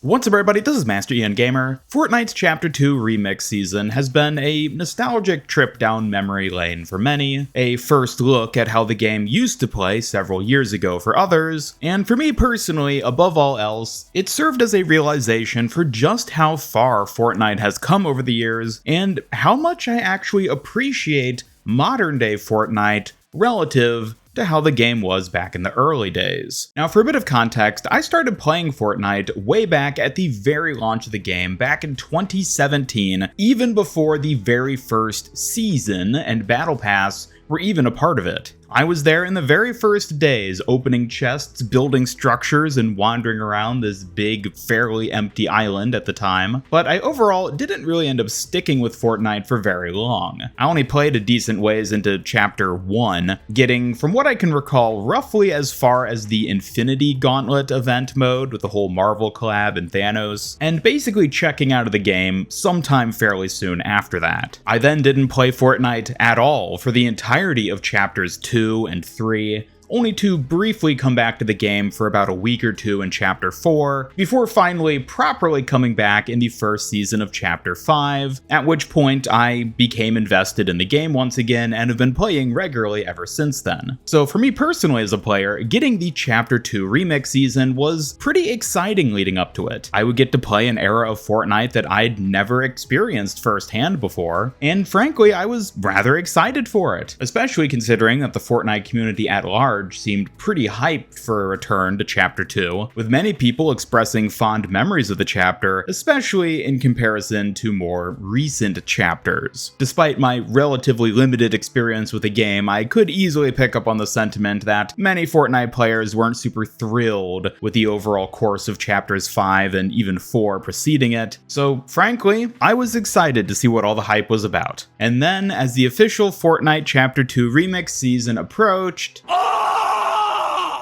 What's up everybody, this is Master Ian Gamer. Fortnite's Chapter 2 Remix season has been a nostalgic trip down memory lane for many, a first look at how the game used to play several years ago for others, and for me personally, above all else, it served as a realization for just how far Fortnite has come over the years, and how much I actually appreciate modern day Fortnite relative to how the game was back in the early days. Now, for a bit of context, I started playing Fortnite way back at the very launch of the game back in 2017, even before the very first season and Battle Pass were even a part of it. I was there in the very first days, opening chests, building structures, and wandering around this big, fairly empty island at the time, but I overall didn't really end up sticking with Fortnite for very long. I only played a decent ways into Chapter 1, getting, from what I can recall, roughly as far as the Infinity Gauntlet event mode with the whole Marvel collab and Thanos, and basically checking out of the game sometime fairly soon after that. I then didn't play Fortnite at all for the entirety of Chapters 2 and 3, only to briefly come back to the game for about a week or two in Chapter 4, before finally properly coming back in the first season of Chapter 5, at which point I became invested in the game once again and have been playing regularly ever since then. So for me personally as a player, getting the Chapter 2 Remix season was pretty exciting leading up to it. I would get to play an era of Fortnite that I'd never experienced firsthand before, and frankly I was rather excited for it, especially considering that the Fortnite community at large seemed pretty hyped for a return to Chapter 2, with many people expressing fond memories of the chapter, especially in comparison to more recent chapters. Despite my relatively limited experience with the game, I could easily pick up on the sentiment that many Fortnite players weren't super thrilled with the overall course of Chapters 5 and even 4 preceding it, so frankly, I was excited to see what all the hype was about. And then, as the official Fortnite Chapter 2 Remix season approached,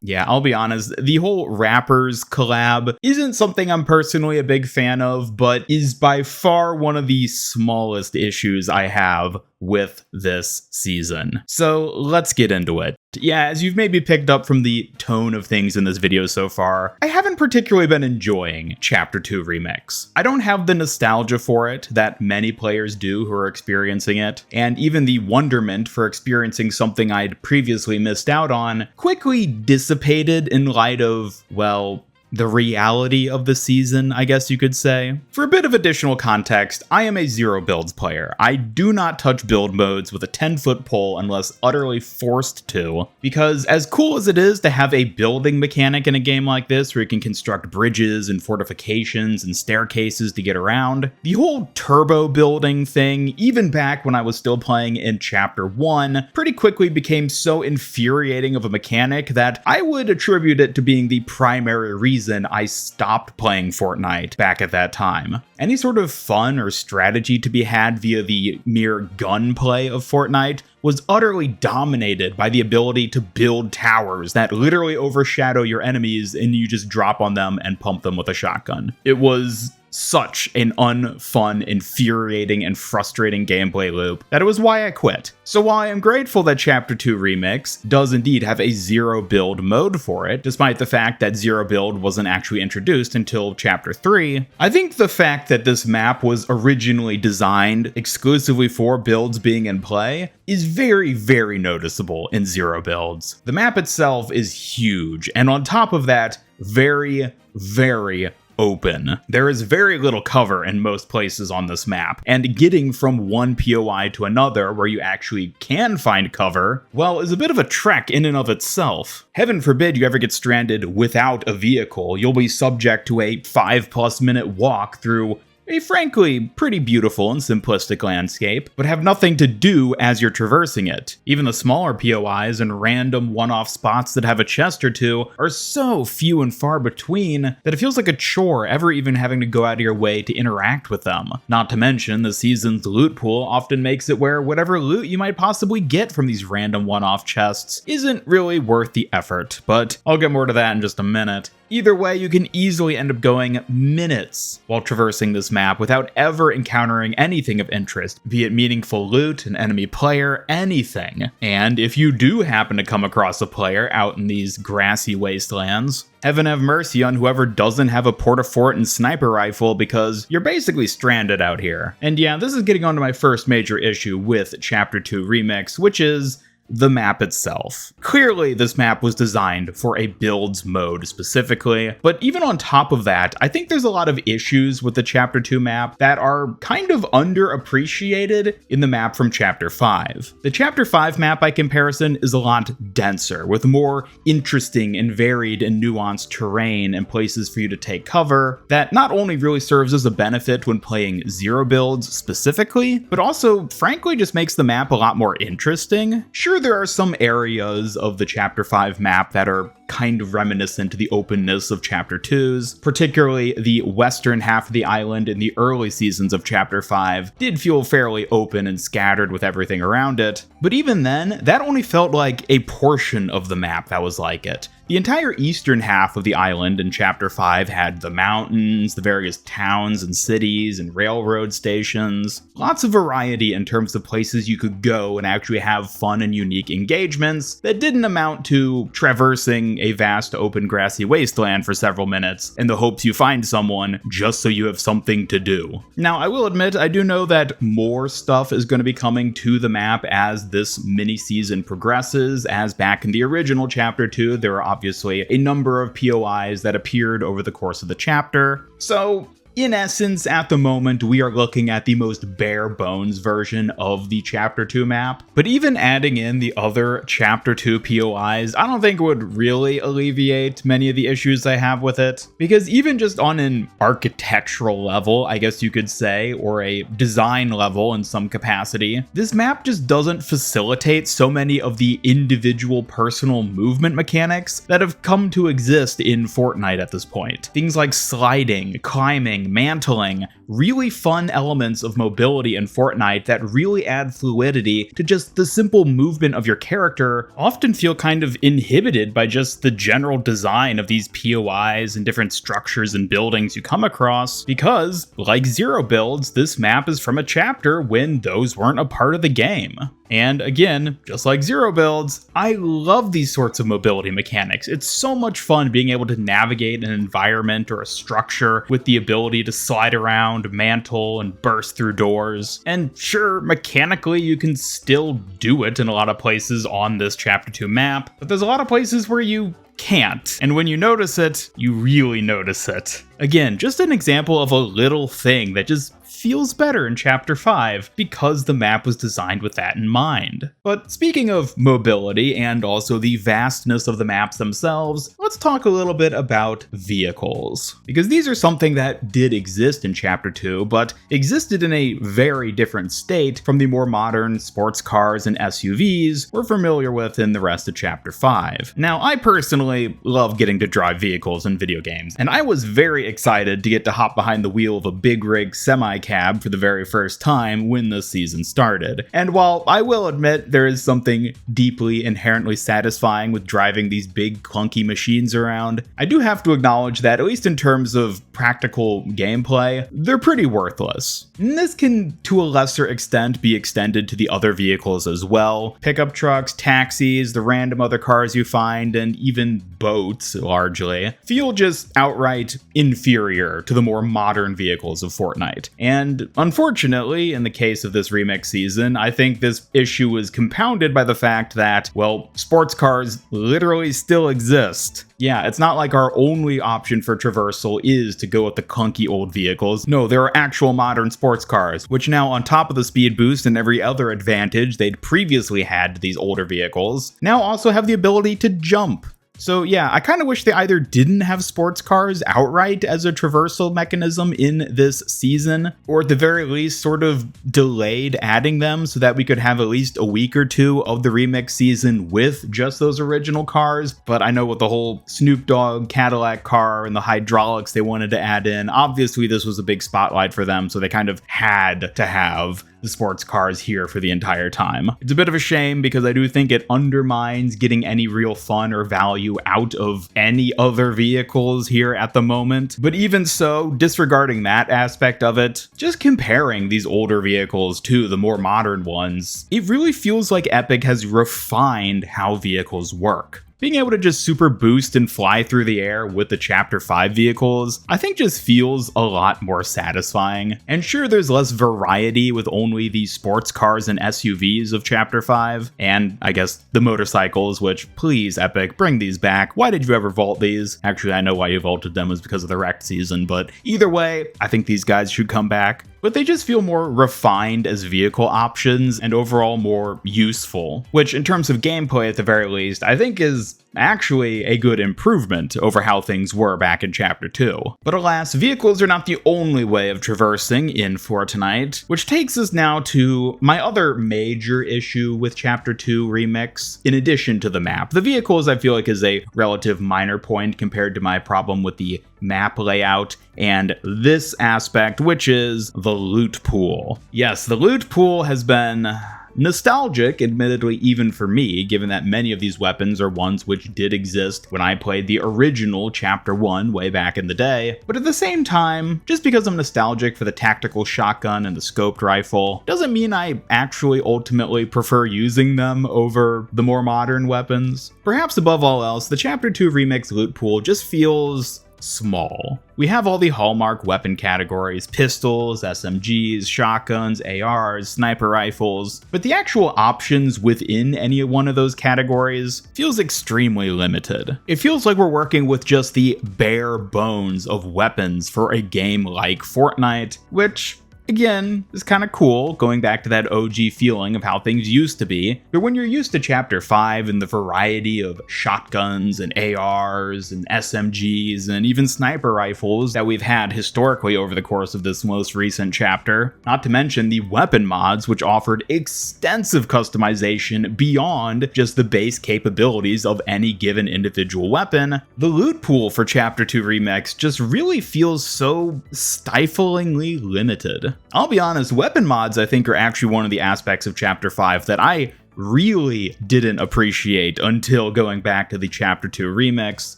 yeah, I'll be honest, the whole rappers collab isn't something I'm personally a big fan of, but is by far one of the smallest issues I have with this season. So let's get into it. Yeah, as you've maybe picked up from the tone of things in this video so far, I haven't particularly been enjoying Chapter 2 Remix. I don't have the nostalgia for it that many players do who are experiencing it, and even the wonderment for experiencing something I'd previously missed out on quickly dissipated in light of, well, the reality of the season, I guess you could say. For a bit of additional context, I am a zero builds player. I do not touch build modes with a 10-foot pole unless utterly forced to, because as cool as it is to have a building mechanic in a game like this where you can construct bridges and fortifications and staircases to get around, the whole turbo building thing, even back when I was still playing in Chapter 1, pretty quickly became so infuriating of a mechanic that I would attribute it to being the primary reason I stopped playing Fortnite back at that time. Any sort of fun or strategy to be had via the mere gunplay of Fortnite was utterly dominated by the ability to build towers that literally overshadow your enemies and you just drop on them and pump them with a shotgun. It was such an unfun, infuriating, and frustrating gameplay loop that it was why I quit. So while I am grateful that Chapter 2 Remix does indeed have a zero build mode for it, despite the fact that zero build wasn't actually introduced until Chapter 3, I think the fact that this map was originally designed exclusively for builds being in play is very, very noticeable in zero builds. The map itself is huge, and on top of that, very, very open. There is very little cover in most places on this map, and getting from one POI to another where you actually can find cover, well, is a bit of a trek in and of itself. Heaven forbid you ever get stranded without a vehicle, you'll be subject to a 5+ minute walk through a frankly pretty beautiful and simplistic landscape, but have nothing to do as you're traversing it. Even the smaller POIs and random one-off spots that have a chest or two are so few and far between that it feels like a chore ever even having to go out of your way to interact with them. Not to mention, the season's loot pool often makes it where whatever loot you might possibly get from these random one-off chests isn't really worth the effort, but I'll get more to that in just a minute. Either way, you can easily end up going minutes while traversing this map without ever encountering anything of interest, be it meaningful loot, an enemy player, anything. And if you do happen to come across a player out in these grassy wastelands, heaven have mercy on whoever doesn't have a porta-fort and sniper rifle, because you're basically stranded out here. And yeah, this is getting on to my first major issue with Chapter 2 Remix, which is the map itself. Clearly, this map was designed for a builds mode specifically, but even on top of that, I think there's a lot of issues with the Chapter 2 map that are kind of underappreciated in the map from Chapter 5. The Chapter 5 map, by comparison, is a lot denser, with more interesting and varied and nuanced terrain and places for you to take cover that not only really serves as a benefit when playing zero builds specifically, but also, frankly, just makes the map a lot more interesting. Sure, there are some areas of the Chapter 5 map that are kind of reminiscent to the openness of Chapter 2's, particularly the western half of the island in the early seasons of Chapter 5 did feel fairly open and scattered with everything around it, but even then, that only felt like a portion of the map that was like it. The entire eastern half of the island in Chapter 5 had the mountains, the various towns and cities and railroad stations, lots of variety in terms of places you could go and actually have fun and unique engagements that didn't amount to traversing a vast open grassy wasteland for several minutes in the hopes you find someone just so you have something to do. Now, I will admit, I do know that more stuff is going to be coming to the map as this mini-season progresses, as back in the original Chapter 2, there are obviously a number of POIs that appeared over the course of the chapter. So, in essence, at the moment, we are looking at the most bare bones version of the Chapter 2 map. But even adding in the other Chapter 2 POIs, I don't think would really alleviate many of the issues I have with it. Because even just on an architectural level, I guess you could say, or a design level in some capacity, this map just doesn't facilitate so many of the individual personal movement mechanics that have come to exist in Fortnite at this point. Things like sliding, climbing, mantling, really fun elements of mobility in Fortnite that really add fluidity to just the simple movement of your character often feel kind of inhibited by just the general design of these POIs and different structures and buildings you come across, because, like zero builds, this map is from a chapter when those weren't a part of the game. And again, just like zero builds, I love these sorts of mobility mechanics. It's so much fun being able to navigate an environment or a structure with the ability to slide around, mantle, and burst through doors. And sure, mechanically you can still do it in a lot of places on this Chapter 2 map, but there's a lot of places where you can't. And when you notice it, you really notice it. Again, just an example of a little thing that just feels better in Chapter 5 because the map was designed with that in mind. But speaking of mobility and also the vastness of the maps themselves, let's talk a little bit about vehicles. Because these are something that did exist in Chapter 2, but existed in a very different state from the more modern sports cars and SUVs we're familiar with in the rest of Chapter 5. Now, I personally love getting to drive vehicles in video games, and I was very excited to get to hop behind the wheel of a big rig semi-cab for the very first time when the season started. And while I will admit there is something deeply inherently satisfying with driving these big clunky machines around, I do have to acknowledge that, at least in terms of practical gameplay, they're pretty worthless. And this can, to a lesser extent, be extended to the other vehicles as well. Pickup trucks, taxis, the random other cars you find, and even boats, largely, feel just outright inferior to the more modern vehicles of Fortnite. And unfortunately, in the case of this remix season, I think this issue is compounded by the fact that, well, sports cars literally still exist. Yeah, it's not like our only option for traversal is to go with the clunky old vehicles. No, there are actual modern sports cars, which now, on top of the speed boost and every other advantage they'd previously had to these older vehicles, now also have the ability to jump. So yeah, I kind of wish they either didn't have sports cars outright as a traversal mechanism in this season, or at the very least sort of delayed adding them so that we could have at least a week or two of the remix season with just those original cars. But I know with the whole Snoop Dogg Cadillac car and the hydraulics they wanted to add in, obviously this was a big spotlight for them, so they kind of had to have the sports cars here for the entire time. It's a bit of a shame because I do think it undermines getting any real fun or value out of any other vehicles here at the moment. But even so, disregarding that aspect of it, just comparing these older vehicles to the more modern ones, it really feels like Epic has refined how vehicles work. Being able to just super boost and fly through the air with the Chapter 5 vehicles, I think just feels a lot more satisfying. And sure, there's less variety with only the sports cars and SUVs of Chapter 5, and I guess the motorcycles, which, please, Epic, bring these back. Why did you ever vault these? Actually, I know why you vaulted them was because of the wrecked season, but either way, I think these guys should come back. But they just feel more refined as vehicle options and overall more useful, which in terms of gameplay at the very least, I think is actually a good improvement over how things were back in Chapter 2. But alas, vehicles are not the only way of traversing in Fortnite, which takes us now to my other major issue with Chapter 2 Remix, in addition to the map. The vehicles I feel like is a relative minor point compared to my problem with the map layout and this aspect, which is the loot pool. Yes, the loot pool has been nostalgic, admittedly, even for me, given that many of these weapons are ones which did exist when I played the original Chapter 1 way back in the day. But at the same time, just because I'm nostalgic for the tactical shotgun and the scoped rifle, doesn't mean I actually ultimately prefer using them over the more modern weapons. Perhaps above all else, the Chapter 2 Remix loot pool just feels small. We have all the hallmark weapon categories: pistols, SMGs, shotguns, ARs, sniper rifles, but the actual options within any one of those categories feels extremely limited. It feels like we're working with just the bare bones of weapons for a game like Fortnite, which again, is kind of cool, going back to that OG feeling of how things used to be. But when you're used to Chapter 5 and the variety of shotguns and ARs and SMGs and even sniper rifles that we've had historically over the course of this most recent chapter, not to mention the weapon mods, which offered extensive customization beyond just the base capabilities of any given individual weapon, the loot pool for Chapter 2 Remix just really feels so stiflingly limited. I'll be honest, weapon mods I think are actually one of the aspects of Chapter 5 that I really didn't appreciate until going back to the Chapter 2 Remix,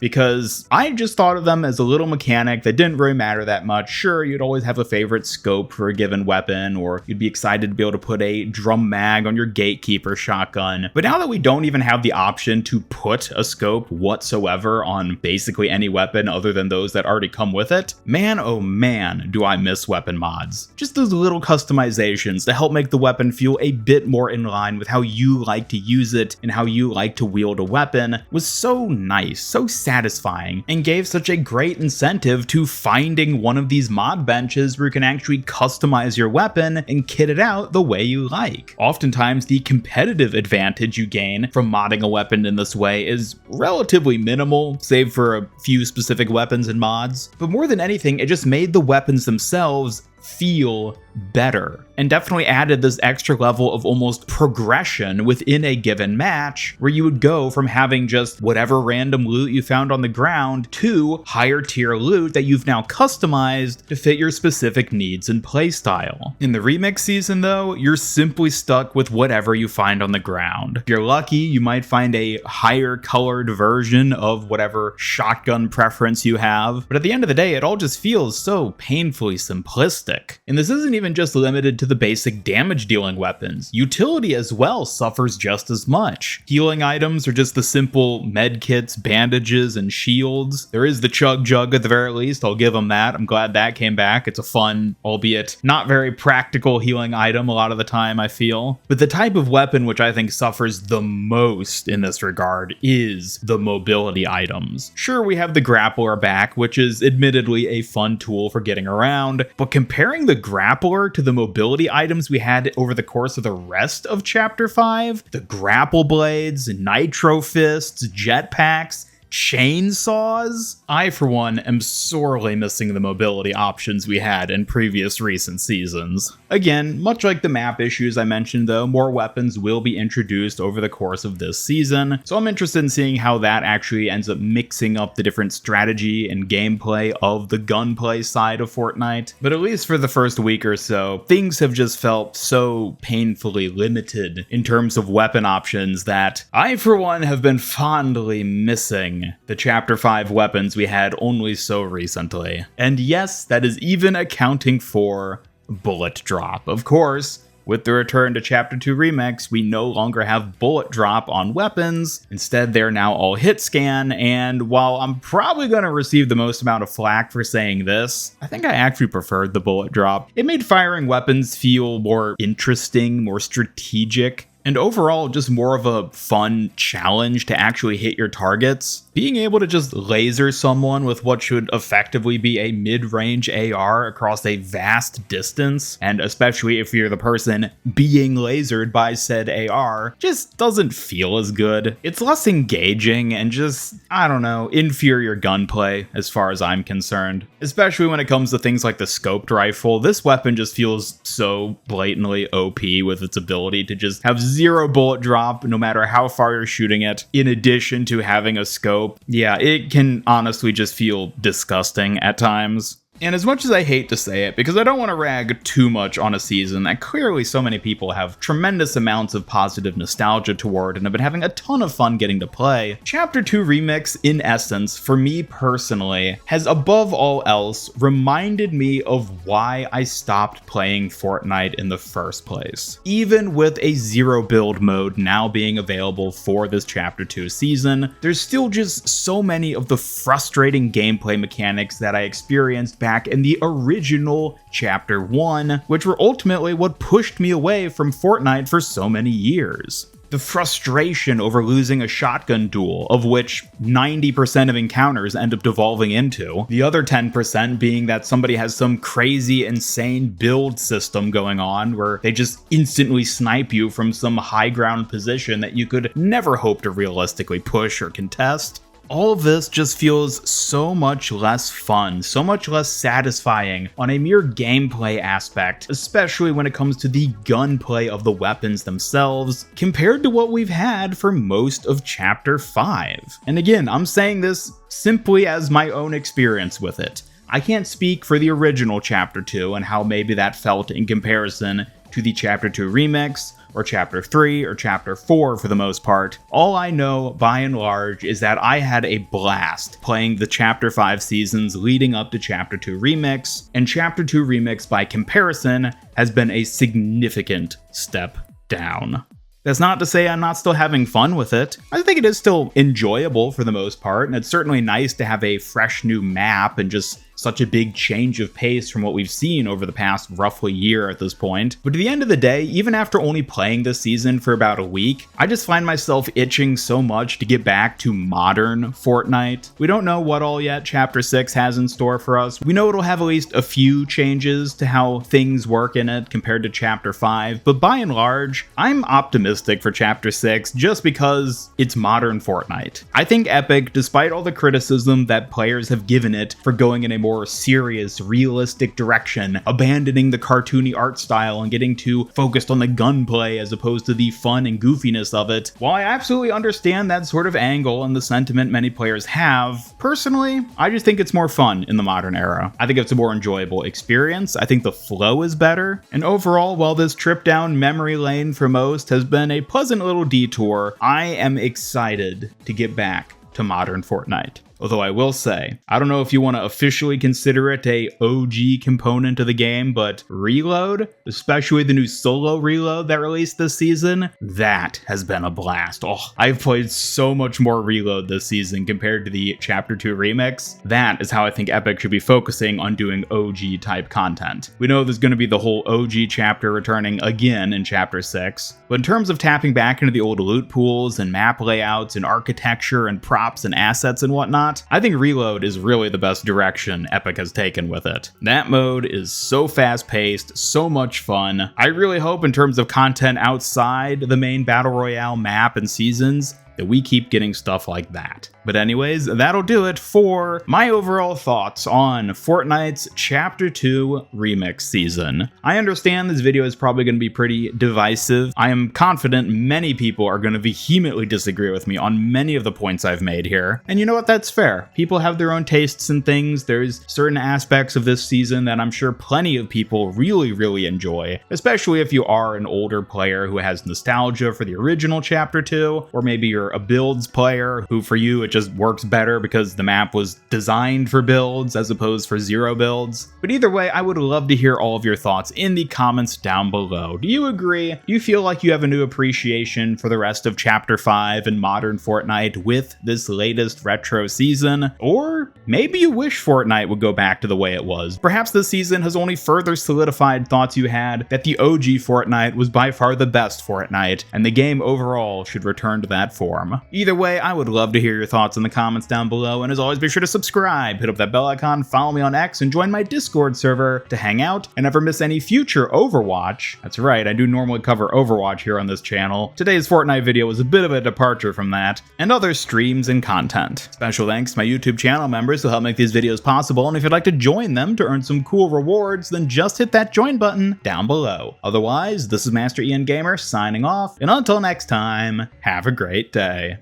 because I just thought of them as a little mechanic that didn't really matter that much. Sure, you'd always have a favorite scope for a given weapon, or you'd be excited to be able to put a drum mag on your gatekeeper shotgun. But now that we don't even have the option to put a scope whatsoever on basically any weapon other than those that already come with it, man oh man do I miss weapon mods. Just those little customizations to help make the weapon feel a bit more in line with how you like to use it and how you like to wield a weapon was so nice, so satisfying, and gave such a great incentive to finding one of these mod benches where you can actually customize your weapon and kit it out the way you like. Oftentimes, the competitive advantage you gain from modding a weapon in this way is relatively minimal, save for a few specific weapons and mods, but more than anything, it just made the weapons themselves feel better, and definitely added this extra level of almost progression within a given match, where you would go from having just whatever random loot you found on the ground to higher tier loot that you've now customized to fit your specific needs and playstyle. In the remix season though, you're simply stuck with whatever you find on the ground. If you're lucky, you might find a higher colored version of whatever shotgun preference you have, but at the end of the day, it all just feels so painfully simplistic. And this isn't even just limited to the basic damage dealing weapons. Utility as well suffers just as much. Healing items are just the simple med kits, bandages, and shields. There is the chug jug at the very least, I'll give them that. I'm glad that came back. It's a fun, albeit not very practical healing item a lot of the time, I feel. But the type of weapon which I think suffers the most in this regard is the mobility items. Sure, we have the grappler back, which is admittedly a fun tool for getting around, but comparing the grappler to the mobility items we had over the course of the rest of Chapter 5, the grapple blades, nitro fists, jetpacks, chainsaws? I, for one, am sorely missing the mobility options we had in previous recent seasons. Again, much like the map issues I mentioned though, more weapons will be introduced over the course of this season, so I'm interested in seeing how that actually ends up mixing up the different strategy and gameplay of the gunplay side of Fortnite. But at least for the first week or so, things have just felt so painfully limited in terms of weapon options that I, for one, have been fondly missing the Chapter 5 weapons we had only so recently. And yes, that is even accounting for bullet drop. Of course, with the return to Chapter 2 Remix, we no longer have bullet drop on weapons. Instead, they're now all hit scan, and while I'm probably going to receive the most amount of flack for saying this, I think I actually preferred the bullet drop. It made firing weapons feel more interesting, more strategic, and overall just more of a fun challenge to actually hit your targets. Being able to just laser someone with what should effectively be a mid-range AR across a vast distance, and especially if you're the person being lasered by said AR, just doesn't feel as good. It's less engaging and just, I don't know, inferior gunplay as far as I'm concerned. Especially when it comes to things like the scoped rifle, this weapon just feels so blatantly OP with its ability to just have zero bullet drop no matter how far you're shooting it, in addition to having a scope. Yeah, it can honestly just feel disgusting at times. And as much as I hate to say it, because I don't want to rag too much on a season that clearly so many people have tremendous amounts of positive nostalgia toward and have been having a ton of fun getting to play, Chapter 2 Remix, in essence, for me personally, has above all else reminded me of why I stopped playing Fortnite in the first place. Even with a zero build mode now being available for this Chapter 2 season, there's still just so many of the frustrating gameplay mechanics that I experienced back in the original Chapter 1, which were ultimately what pushed me away from Fortnite for so many years. The frustration over losing a shotgun duel, of which 90% of encounters end up devolving into. The other 10% being that somebody has some crazy, insane build system going on where they just instantly snipe you from some high ground position that you could never hope to realistically push or contest. All of this just feels so much less fun, so much less satisfying on a mere gameplay aspect, especially when it comes to the gunplay of the weapons themselves, compared to what we've had for most of Chapter 5. And again, I'm saying this simply as my own experience with it. I can't speak for the original Chapter 2 and how maybe that felt in comparison to the Chapter 2 Remix, or Chapter 3, or Chapter 4 for the most part. All I know, by and large, is that I had a blast playing the Chapter 5 seasons leading up to Chapter 2 Remix, and Chapter 2 Remix, by comparison, has been a significant step down. That's not to say I'm not still having fun with it. I think it is still enjoyable for the most part, and it's certainly nice to have a fresh new map and just such a big change of pace from what we've seen over the past roughly year at this point. But at the end of the day, even after only playing this season for about a week, I just find myself itching so much to get back to modern Fortnite. We don't know what all yet Chapter 6 has in store for us. We know it'll have at least a few changes to how things work in it compared to Chapter 5, but by and large, I'm optimistic for Chapter 6 just because it's modern Fortnite. I think Epic, despite all the criticism that players have given it for going in a more serious, realistic direction, abandoning the cartoony art style and getting too focused on the gunplay as opposed to the fun and goofiness of it. While I absolutely understand that sort of angle and the sentiment many players have, personally, I just think it's more fun in the modern era. I think it's a more enjoyable experience. I think the flow is better. And overall, while this trip down memory lane for most has been a pleasant little detour, I am excited to get back to modern Fortnite. Although I will say, I don't know if you want to officially consider it a OG component of the game, but Reload, especially the new solo Reload that released this season, that has been a blast. Oh, I've played so much more Reload this season compared to the Chapter 2 Remix. That is how I think Epic should be focusing on doing OG type content. We know there's going to be the whole OG chapter returning again in Chapter 6, but in terms of tapping back into the old loot pools and map layouts and architecture and props and assets and whatnot, I think Reload is really the best direction Epic has taken with it. That mode is so fast-paced, so much fun. I really hope in terms of content outside the main Battle Royale map and seasons that we keep getting stuff like that. But anyways, that'll do it for my overall thoughts on Fortnite's Chapter 2 Remix Season. I understand this video is probably going to be pretty divisive. I am confident many people are going to vehemently disagree with me on many of the points I've made here. And you know what? That's fair. People have their own tastes and things. There's certain aspects of this season that I'm sure plenty of people really enjoy, especially if you are an older player who has nostalgia for the original Chapter 2, or maybe you're a builds player who for you it just works better because the map was designed for builds as opposed for zero builds. But either way, I would love to hear all of your thoughts in the comments down below. Do you agree? Do you feel like you have a new appreciation for the rest of Chapter 5 and Modern Fortnite with this latest retro season? Or maybe you wish Fortnite would go back to the way it was. Perhaps this season has only further solidified thoughts you had that the OG Fortnite was by far the best Fortnite, and the game overall should return to that form. Either way, I would love to hear your thoughts in the comments down below, and as always, be sure to subscribe, hit up that bell icon, follow me on X, and join my Discord server to hang out and never miss any future Overwatch. That's right, I do normally cover Overwatch here on this channel. Today's Fortnite video was a bit of a departure from that, and other streams and content. Special thanks to my YouTube channel members who help make these videos possible, and if you'd like to join them to earn some cool rewards, then just hit that join button down below. Otherwise, this is Master Ian Gamer signing off, and until next time, have a great day.